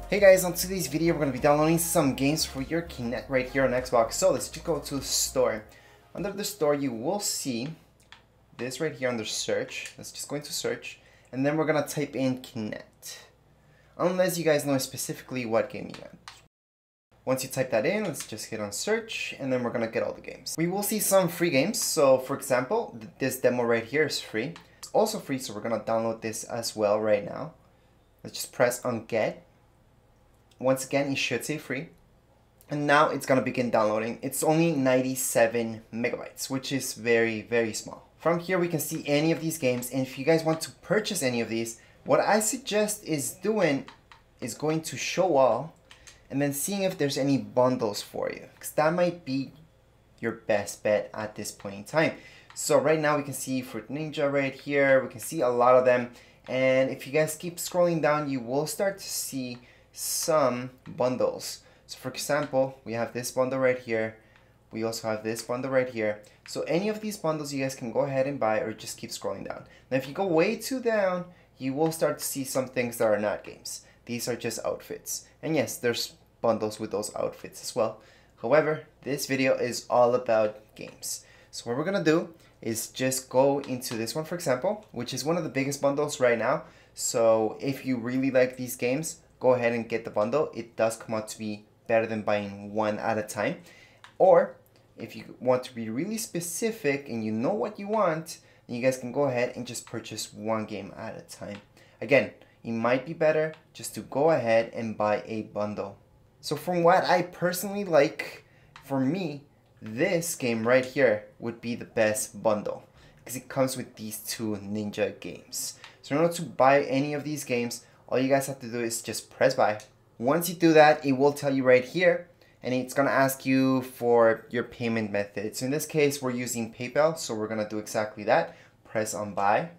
Hey guys, on today's video we're going to be downloading some games for your Kinect right here on Xbox. So let's just go to the store. Under the store you will see this right here under search. Let's just go into search and then we're going to type in Kinect. Unless you guys know specifically what game you want. Once you type that in, let's just hit on search and then we're going to get all the games. We will see some free games. So for example, this demo right here is free. It's also free, so we're going to download this as well right now. Let's just press on get. Once again, it should say free. And now it's going to begin downloading. It's only 97 megabytes, which is very, very small. From here, we can see any of these games. And if you guys want to purchase any of these, what I suggest is doing is going to show all and then seeing if there's any bundles for you, because that might be your best bet at this point in time. So right now we can see Fruit Ninja right here. We can see a lot of them. And if you guys keep scrolling down, you will start to see some bundles. So for example, we have this bundle right here. We also have this bundle right here. So any of these bundles you guys can go ahead and buy or just keep scrolling down. Now if you go way too down, you will start to see some things that are not games. These are just outfits. And yes, there's bundles with those outfits as well. However, this video is all about games. So what we're gonna do is just go into this one, for example, which is one of the biggest bundles right now. So if you really like these games, go ahead and get the bundle. It does come out to be better than buying one at a time. Or if you want to be really specific and you know what you want, then you guys can go ahead and just purchase one game at a time. Again, it might be better just to go ahead and buy a bundle. So from what I personally like, for me, this game right here would be the best bundle because it comes with these two ninja games. So in order to buy any of these games, all you guys have to do is just press buy. Once you do that, it will tell you right here, and it's gonna ask you for your payment method. So in this case, we're using PayPal, so we're gonna do exactly that. Press on buy,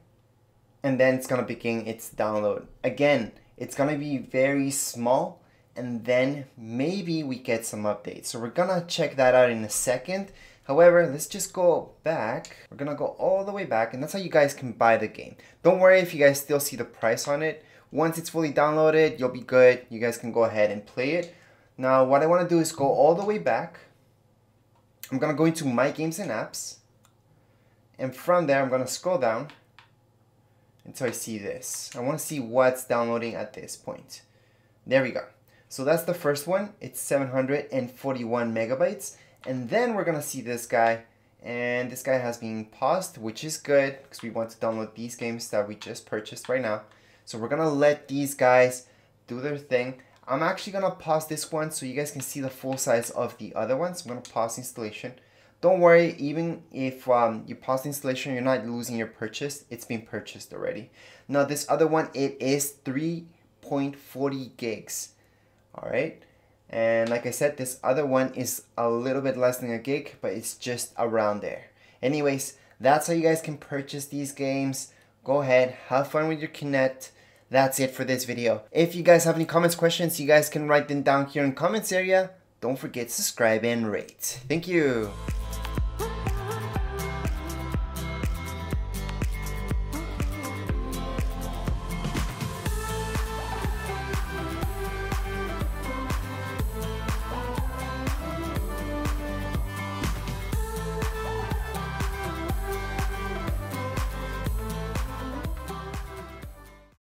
and then it's gonna begin its download. Again, it's gonna be very small, and then maybe we get some updates. So we're gonna check that out in a second. However, let's just go back. We're gonna go all the way back, and that's how you guys can buy the game. Don't worry if you guys still see the price on it. Once it's fully downloaded, you'll be good. You guys can go ahead and play it. Now, what I want to do is go all the way back. I'm going to go into My Games and Apps. And from there, I'm going to scroll down until I see this. I want to see what's downloading at this point. There we go. So that's the first one. It's 741 megabytes. And then we're going to see this guy. And this guy has been paused, which is good because we want to download these games that we just purchased right now. So we're gonna let these guys do their thing. I'm actually gonna pause this one so you guys can see the full size of the other ones. I'm gonna pause installation. Don't worry, even if you pause the installation, you're not losing your purchase. It's been purchased already. Now this other one, it is 3.40 gigs. Alright, and like I said, this other one is a little bit less than a gig, but it's just around there. Anyways, that's how you guys can purchase these games. Go ahead, have fun with your Kinect. That's it for this video. If you guys have any comments, questions, you guys can write them down here in the comments area. Don't forget to subscribe and rate. Thank you.